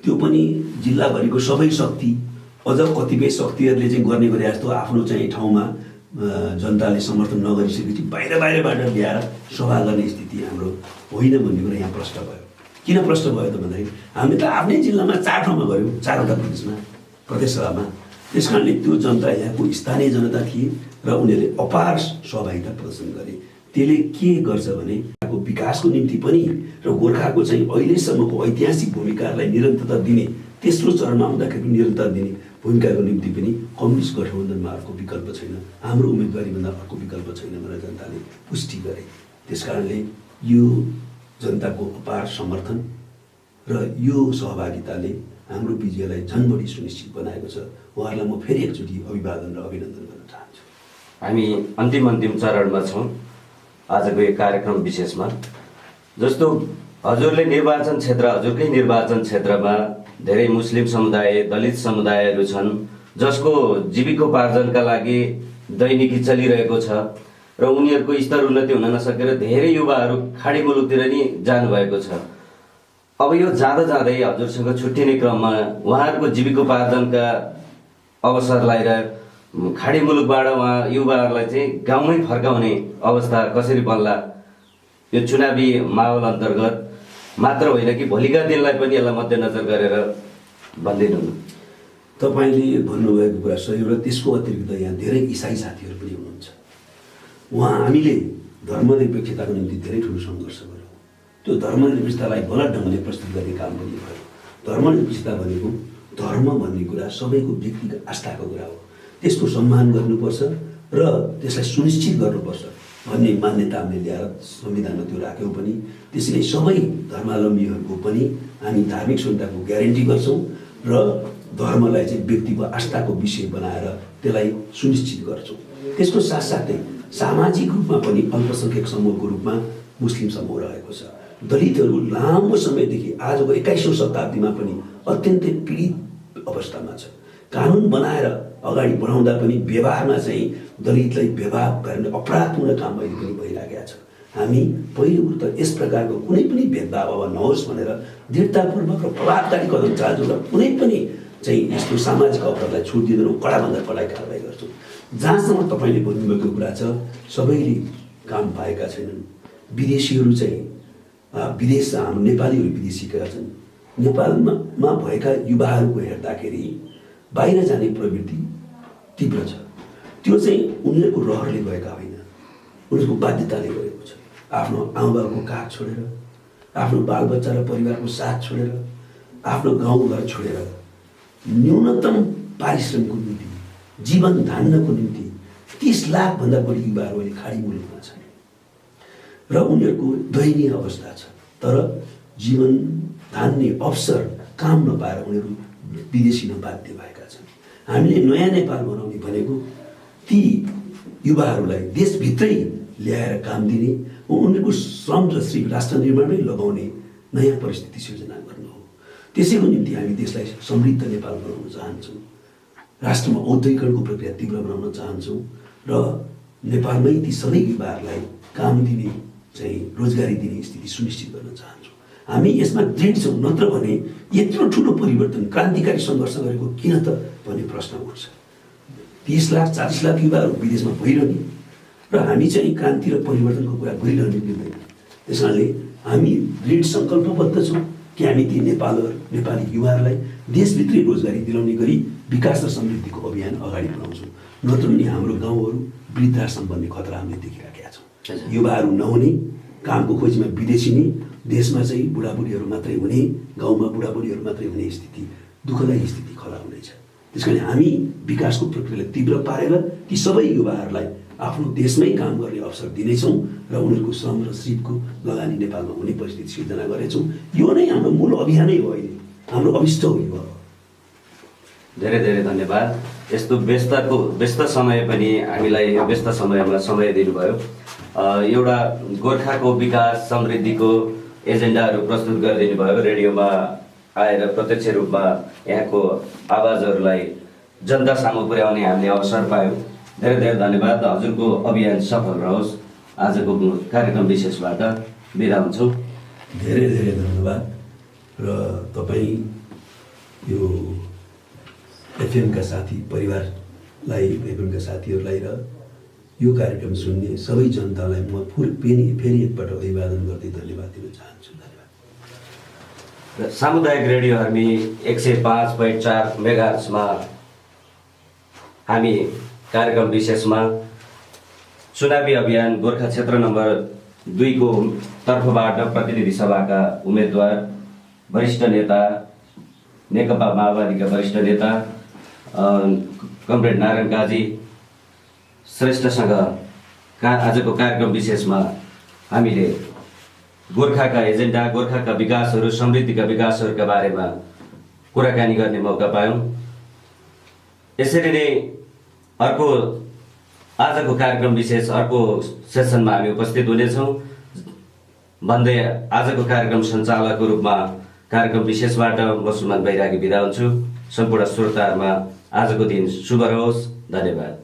Speaker 2: त्यो पनि जिल्लाभरिको सबै शक्ति, अझ कतिपय शक्तिहरूले चाहिँ गर्ने गरे जस्तो आफ्नो चाहिँ ठाउँमा जनताले समर्थन नगरिसकेपछि बाहिरबाट ल्याएर सभा गर्ने स्थिति हाम्रो होइन भन्ने कुरा यहाँ प्रश्न भयो। किन प्रश्न भयो त भन्दाखेरि हामी त आफ्नै जिल्लामा 4 ठाउँमा गऱ्यौँ, 4वटा प्रदेशमा, प्रदेश सभामा। त्यस कारणले त्यो जनता यहाँको स्थानीय जनता थिए र उनीहरूले अपार सहभागिता प्रदर्शन गरे। त्यसले के गर्छ भने गोर्खाको विकासको निम्ति पनि र गोर्खाको चाहिँ अहिलेसम्मको ऐतिहासिक भूमिकालाई निरन्तरता दिने, तेस्रो चरणमा आउँदाखेरि निरन्तरता दिने भूमिकाको निम्ति पनि कम्युनिस्ट गठबन्धनमा अर्को विकल्प छैन, हाम्रो उम्मेदवारीभन्दा अर्को विकल्प छैन भनेर जनताले पुष्टि गरे। त्यसकारणले यो जनताको अपार समर्थन र यो सहभागिताले हाम्रो विजयलाई झन् बढी सुनिश्चित बनाएको छ। उहाँहरूलाई म फेरि एकचोटि अभिवादन र अभिनन्दन गर्न चाहन्छु।
Speaker 1: हामी अन्तिम चरणमा छौँ आजको यो कार्यक्रम विशेषमा। जस्तो हजुरकै निर्वाचन क्षेत्रमा धेरै मुस्लिम समुदाय, दलित समुदायहरू छन् जसको जीविकोपार्जनका लागि दैनिकी चलिरहेको छ र उनीहरूको स्तर उन्नति हुन नसकेर धेरै युवाहरू खाडी मुलुकतिर नि जानुभएको छ। अब यो जाँदै हजुरसँग छुट्टिने क्रममा उहाँहरूको जीविकोपार्जनका अवसरलाई र खाडी मुलुकबाट उहाँ युवाहरूलाई चाहिँ गाउँमै फर्काउने अवस्था कसरी बन्ला? यो चुनावी माहौल अन्तर्गत मात्र होइन कि भोलिका दिनलाई पनि यसलाई मध्यनजर गरेर भनिदिनु।
Speaker 2: तपाईँले भन्नुभएको कुरा सही र त्यसको अतिरिक्त यहाँ धेरै इसाई साथीहरू पनि हुनुहुन्छ। हामीले धर्मनिरपेक्षताको निम्ति धेरै ठुलो सङ्घर्ष गर्यौँ। त्यो धर्मनिरपेक्षतालाई गलत ढङ्गले प्रस्तुत गर्ने काम पनि भयो। धर्मनिरपेक्षता भनेको धर्म भन्ने कुरा सबैको व्यक्तिगत आस्थाको कुरा हो, त्यसको सम्मान गर्नुपर्छ र त्यसलाई सुनिश्चित गर्नुपर्छ भन्ने मान्यता हामीले ल्याएर संविधानमा त्यो राख्यौँ पनि। त्यसैले सबै धर्मावलम्बीहरूको पनि हामी धार्मिक स्वतन्त्रताको ग्यारेन्टी गर्छौँ र धर्मलाई चाहिँ व्यक्तिको आस्थाको विषय बनाएर त्यसलाई सुनिश्चित गर्छौँ। त्यसको साथसाथै सामाजिक रूपमा पनि अल्पसङ्ख्यक समूहको रूपमा मुस्लिम समूह रहेको छ। दलितहरू लामो समयदेखि आजको 21औं शताब्दीमा पनि अत्यन्तै पीडित अवस्थामा छ। कानुन बनाएर अगाडि बढाउँदा पनि व्यवहारमा चाहिँ दलितलाई व्यवहार गर्ने अपराधपूर्ण काम अहिले पनि भइरहेको छ। हामी पहिलो कुरो त यस प्रकारको कुनै पनि भेदभाव अब नहोस् भनेर दृढतापूर्वक र प्रभावकारी कदम चाल्छौँ र कुनै पनि चाहिँ यस्तो सामाजिक अपराधलाई छुट दिँदैनौँ, कडाभन्दा कडा कारबाही गर्छौँ। जहाँसम्म तपाईँले भन्नुभएको कुरा छ, सबैले काम पाएका छैनन्। विदेशीहरू चाहिँ विदेश, हाम्रो नेपालीहरू विदेशीका छन्। नेपालमा भएका युवाहरूको हेर्दाखेरि बाहिर जाने प्रवृत्ति तीव्र छ। त्यो चाहिँ उनीहरूको रहरले गएका होइन, उनीहरूको बाध्यताले गएको छ। आफ्नो आमाबाबुको काख छोडेर, आफ्नो बालबच्चा र परिवारको साथ छोडेर, आफ्नो गाउँघर छोडेर न्यूनतम पारिश्रमिकको निम्ति, जीवन धान्नको निम्ति 30 लाखभन्दा बढी युवाहरू अहिले खाडी मुलुकमा छन् र उनीहरूको दयनीय अवस्था छ। तर जीवन धान्ने अवसर, काम नपाएर उनीहरू विदेशी बाध्य भएका छन्। हामीले नयाँ नेपाल बनाउने भनेको ती युवाहरूलाई देशभित्रै ल्याएर काम दिने, उनीहरूको श्रम र श्री राष्ट्र निर्माणमै लगाउने नयाँ परिस्थिति सिर्जना गर्नु हो। त्यसैको निम्ति हामी देशलाई समृद्ध नेपाल बनाउन चाहन्छौँ, राष्ट्रमा औद्योगिकरणको प्रक्रिया तीव्र बनाउन चाहन्छौँ र नेपालमै ती सबै युवाहरूलाई काम दिने चाहिँ रोजगारी दिने स्थिति सुनिश्चित गर्न चाहन्छौँ। हामी यसमा दृढ छौँ, नत्र भने यत्रो ठुलो परिवर्तन, क्रान्तिकारी सङ्घर्ष गरेको किन त भन्ने प्रश्न उठ्छ। 30 लाख 40 लाख युवाहरू विदेशमा भइरहने र हामी चाहिँ क्रान्ति र परिवर्तनको कुरा गरिरहने मिल्दैन। त्यस कारणले हामी दृढ सङ्कल्पबद्ध छौँ कि हामी ती नेपाली युवाहरूलाई देशभित्रै रोजगारी दिलाउने गरी विकास र समृद्धिको अभियान अगाडि बढाउँछौँ। नत्र भने हाम्रो गाउँहरू वृद्धाश्रम बन्ने खतरा हामीले देखिराखेका छौँ। युवाहरू नहुने, कामको खोजीमा विदेशिने, देशमा चाहिँ बुढाबुढीहरू मात्रै हुने, गाउँमा बुढाबुढीहरू मात्रै हुने स्थिति, दुःखदायी स्थिति खडा हुनेछ। त्यस कारण हामी विकासको प्रक्रियालाई तीव्र पारेर ती सबै युवाहरूलाई आफ्नो देशमै काम गर्ने अवसर दिनेछौँ र उनीहरूको श्रम र श्रमको लगानी नेपालमा हुने परिस्थिति सिर्जना गरेछौँ। यो नै हाम्रो मूल अभियानै हो, अहिले हाम्रो अभिष्ट हो यो।
Speaker 1: धेरै धेरै धन्यवाद। यस्तो व्यस्त समय पनि हामीलाई यो व्यस्त समयमा समय दिनुभयो। एउटा गोर्खाको विकास समृद्धिको एजेन्डाहरू प्रस्तुत गरिदिनु भयो। रेडियोमा आएर प्रत्यक्ष रूपमा यहाँको आवाजहरूलाई जनता सामु पुर्याउने हामीले अवसर पायौँ। धेरै धेरै धन्यवाद। हजुरको अभियान सफल रहोस्। आजको कार्यक्रम विशेषबाट बिदा हुन्छौँ।
Speaker 2: धेरै धेरै धन्यवाद। र तपाईँ यो एफएमका साथी परिवारलाई, एफएमका साथीहरूलाई र यो कार्यक्रम सुन्ने सबै जनतालाई म फेरि एकपल्ट अभिवादन गर्दै धन्यवाद दिन चाहन्छु। धन्यवाद।
Speaker 1: सामुदायिक रेडियो हर्मी 105.4 मेगाहर्ट्जमा हामी कार्यक्रम विशेषमा चुनावी अभियान गोर्खा क्षेत्र नम्बर दुईको तर्फबाट प्रतिनिधि सभाका उम्मेदवार वरिष्ठ नेता नेकपा माओवादीका वरिष्ठ नेता कमरेड नारायण काजी श्रेष्ठसँग आजको कार्यक्रम विशेषमा हामीले गोर्खाका एजेन्डा, गोर्खाका विकासहरू, समृद्धिका विकासहरूका बारेमा कुराकानी गर्ने मौका पायौँ। यसरी नै अर्को आजको कार्यक्रम विशेष अर्को सेसनमा हामी उपस्थित हुनेछौँ भन्दै आजको कार्यक्रम सञ्चालकको रूपमा कार्यक्रम विशेषबाट म सुमन बैरागी बिदा हुन्छु। सम्पूर्ण श्रोताहरूमा आजको दिन शुभ रहोस्। धन्यवाद।